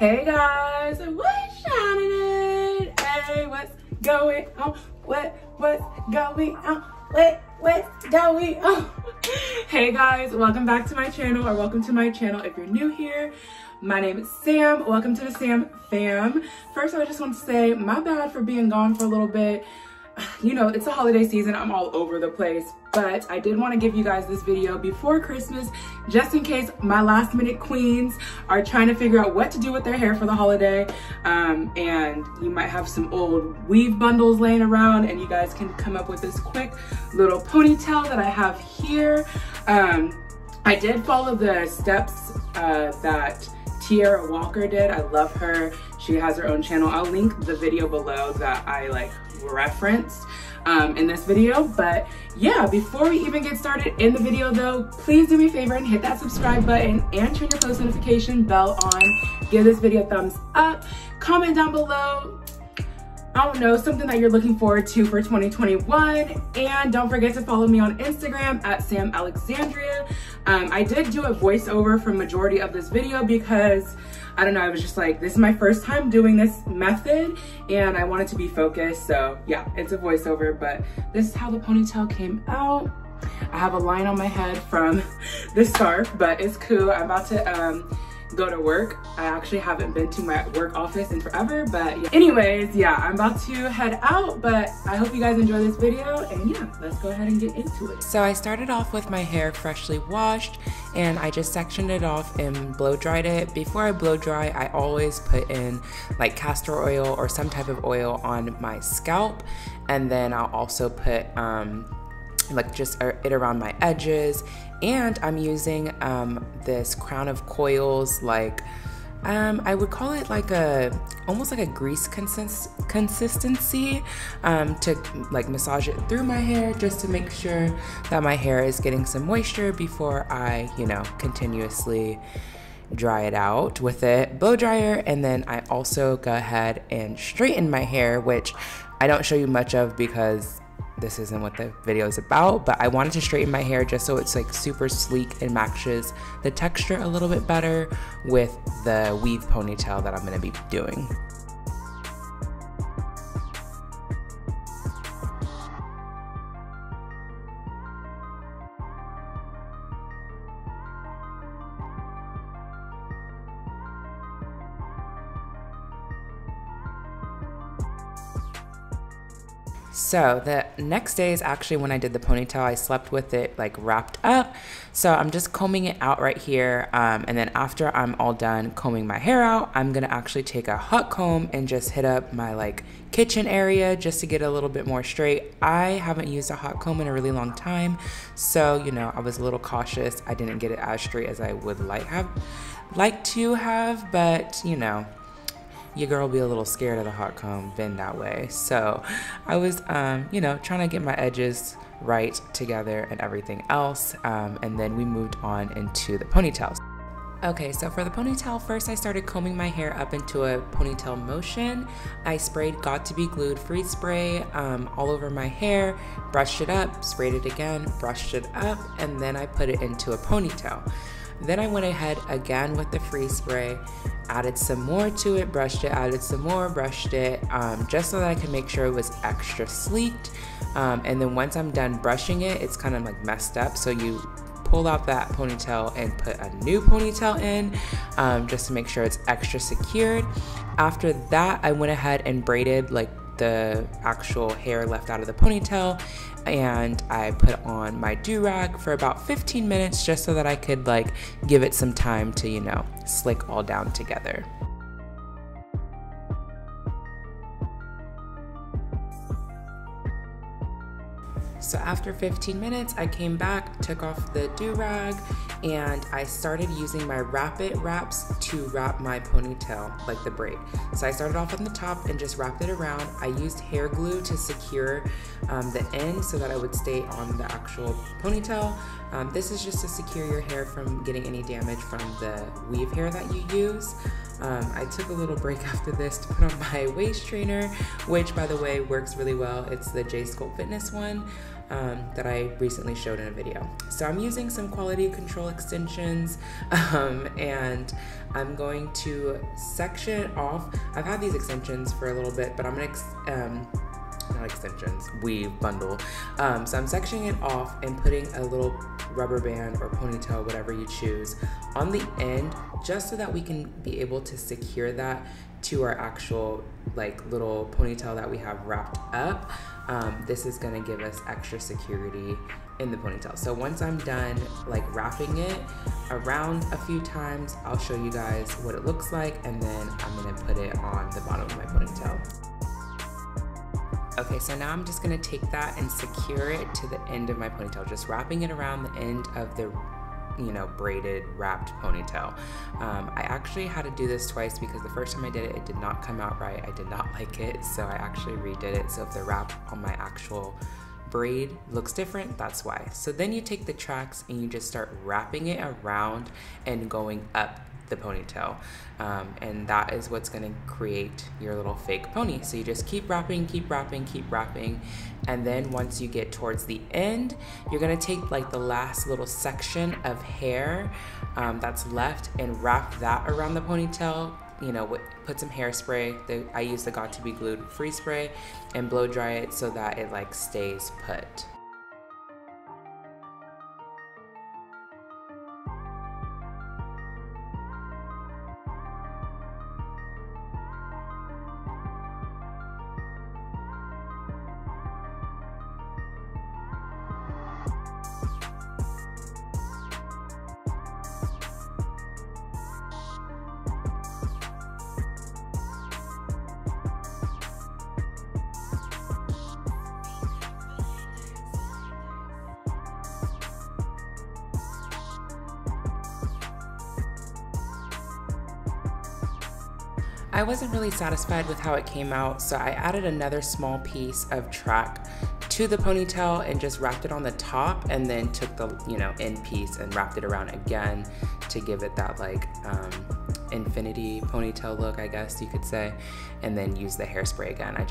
Hey guys, what's shining? Hey, what's going on? What's going on? What's going on? Hey guys, welcome back to my channel, or welcome to my channel if you're new here. My name is Sam. Welcome to the Sam fam. First, I just want to say my bad for being gone for a little bit. You know, it's a holiday season. I'm all over the place, but I did want to give you guys this video before Christmas, just in case my last minute queens are trying to figure out what to do with their hair for the holiday. And you might have some old weave bundles laying around and you guys can come up with this quick little ponytail that I have here. I did follow the steps that Teaira Walker did. I love her. She has her own channel. I'll link the video below that I referenced in this video. But yeah, before we even get started in the video though, please do me a favor and hit that subscribe button and turn your post notification bell on. Give this video a thumbs up. Comment down below, I don't know, something that you're looking forward to for 2021. And don't forget to follow me on Instagram at SamAlexandria. I did do a voiceover for majority of this video because, I don't know, I was just like, this is my first time doing this method and I wanted to be focused. So yeah, it's a voiceover, but this is how the ponytail came out. I have a line on my head from the scarf, but it's cool. I'm about to go to work. I actually haven't been to my work office in forever, but yeah. Anyways, yeah, I'm about to head out, but I hope you guys enjoy this video, and yeah, let's go ahead and get into it. So I started off with my hair freshly washed, and I just sectioned it off and blow dried it. Before I blow dry, I always put in like castor oil or some type of oil on my scalp, and then I'll also put just it around my edges. And I'm using this crown of coils, I would call it almost like a grease consistency, to massage it through my hair just to make sure that my hair is getting some moisture before I, continuously dry it out with a blow dryer. And then I also go ahead and straighten my hair, which I don't show you much of because this isn't what the video is about, but I wanted to straighten my hair just so it's super sleek and matches the texture a little bit better with the weave ponytail that I'm going to be doing. So the next day is actually when I did the ponytail. I slept with it wrapped up. So I'm just combing it out right here. And then after I'm all done combing my hair out, I'm gonna actually take a hot comb and just hit up my kitchen area just to get a little bit more straight. I haven't used a hot comb in a really long time. So, I was a little cautious. I didn't get it as straight as I would like to have, but your girl be a little scared of the hot comb been that way. So I was, trying to get my edges right together and everything else. And then we moved on into the ponytails. Okay, so for the ponytail, first I started combing my hair up into a ponytail motion. I sprayed Got to Be Glued Freeze Spray all over my hair, brushed it up, sprayed it again, brushed it up, and then I put it into a ponytail. Then I went ahead again with the freeze spray, added some more to it, brushed it, added some more, brushed it, just so that I could make sure it was extra sleeked. And then once I'm done brushing it, it's kind of messed up. So you pull out that ponytail and put a new ponytail in, just to make sure it's extra secured. After that, I went ahead and braided the actual hair left out of the ponytail, and I put on my do-rag for about 15 minutes just so that I could give it some time to, slick all down together. So after 15 minutes, I came back, took off the do-rag, and I started using my Wrap It wraps to wrap my ponytail, the braid. So I started off on the top and just wrapped it around. I used hair glue to secure the end so that I would stay on the actual ponytail. This is just to secure your hair from getting any damage from the weave hair that you use. I took a little break after this to put on my waist trainer, which by the way works really well. It's the J Sculpt Fitness one that I recently showed in a video. So I'm using some quality control extensions, and I'm going to section off. I've had these extensions for a little bit, but I'm gonna, not extensions, weave bundle. So I'm sectioning it off and putting a little rubber band or ponytail, whatever you choose, on the end, just so that we can be able to secure that to our actual like little ponytail that we have wrapped up. This is gonna give us extra security in the ponytail. So once I'm done like wrapping it around a few times, I'll show you guys what it looks like, and then I'm gonna put it on the bottom of my ponytail. Okay, so now I'm just gonna take that and secure it to the end of my ponytail, just wrapping it around the end of the, you know, braided wrapped ponytail. I actually had to do this twice because the first time I did it, it did not come out right. I did not like it, so I actually redid it. So if the wrap on my actual braid looks different, that's why. So then you take the tracks and you just start wrapping it around and going up the ponytail, and that is what's going to create your little fake pony. So you just keep wrapping, keep wrapping, keep wrapping, and then once you get towards the end, you're going to take like the last little section of hair that's left and wrap that around the ponytail. You know, put some hairspray. I use the Got to Be Glued free spray and blow dry it so that it like stays put. I wasn't really satisfied with how it came out, so I added another small piece of track to the ponytail and just wrapped it on the top, and then took the, you know, end piece and wrapped it around again to give it that like infinity ponytail look, I guess you could say, and then use the hairspray again. I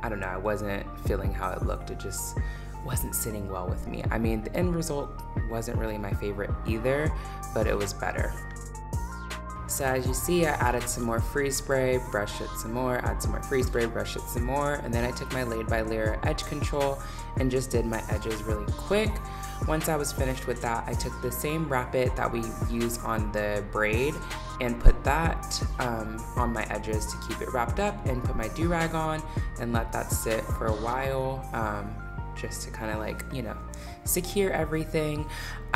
don't know, I wasn't feeling how it looked. It just wasn't sitting well with me. I mean, the end result wasn't really my favorite either, but it was better. So as you see, I added some more freeze spray, brushed it some more, add some more freeze spray, brush it some more, and then I took my Laid by Layer edge control and just did my edges really quick. Once I was finished with that, I took the same wrap it that we use on the braid and put that on my edges to keep it wrapped up, and put my do-rag on and let that sit for a while, just to kind of like, you know, secure everything.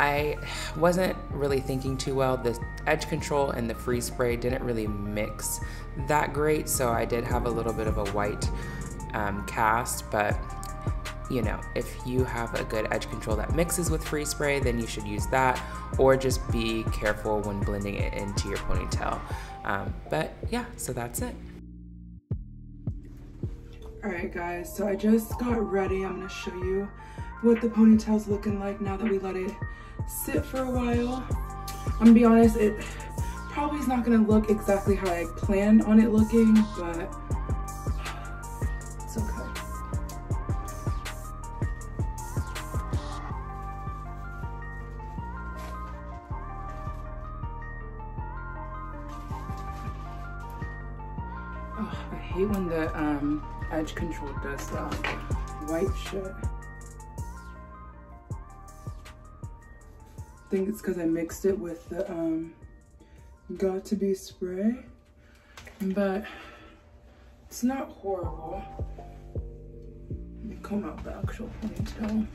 I wasn't really thinking too well. The edge control and the freeze spray didn't really mix that great, so I did have a little bit of a white cast, but you know, if you have a good edge control that mixes with freeze spray, then you should use that, or just be careful when blending it into your ponytail. But yeah, so that's it. Alright guys, so I just got ready. I'm going to show you what the ponytail's looking like now that we let it sit for a while. I'm going to be honest, it probably is not going to look exactly how I planned on it looking, but it's okay. Oh, I hate when the edge control does that white shit. I think it's because I mixed it with the Got to Be spray, but it's not horrible. Let me comb out the actual ponytail.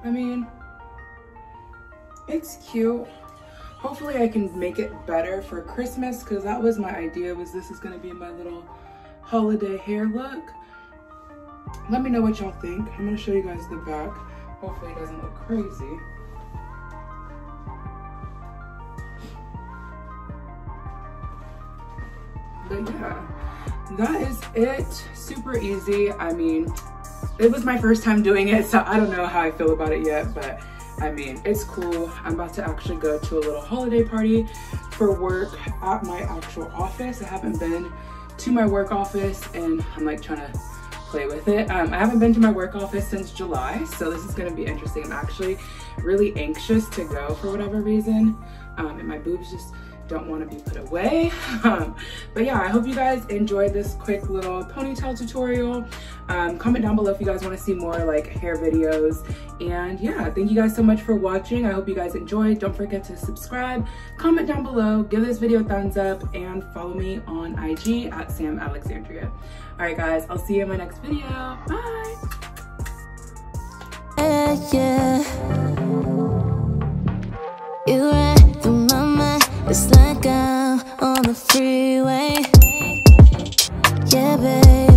I mean, it's cute. Hopefully I can make it better for Christmas, because that was my idea, was this is going to be my little holiday hair look. Let me know what y'all think. I'm going to show you guys the back. Hopefully it doesn't look crazy. But yeah, that is it. Super easy. I mean, it was my first time doing it, so I don't know how I feel about it yet, but I mean, it's cool. I'm about to actually go to a little holiday party for work at my actual office. I haven't been to my work office, and I'm like trying to play with it. I haven't been to my work office since July, so this is gonna be interesting. I'm actually really anxious to go for whatever reason, and my boobs just don't want to be put away. But yeah, I hope you guys enjoyed this quick little ponytail tutorial. Comment down below if you guys want to see more like hair videos. And yeah, thank you guys so much for watching. I hope you guys enjoyed. Don't forget to subscribe, comment down below, give this video a thumbs up, and follow me on IG at SamAlexandria. All right guys, I'll see you in my next video. Bye. You ran through my mind, it's like I'm on the freeway. Yeah, babe.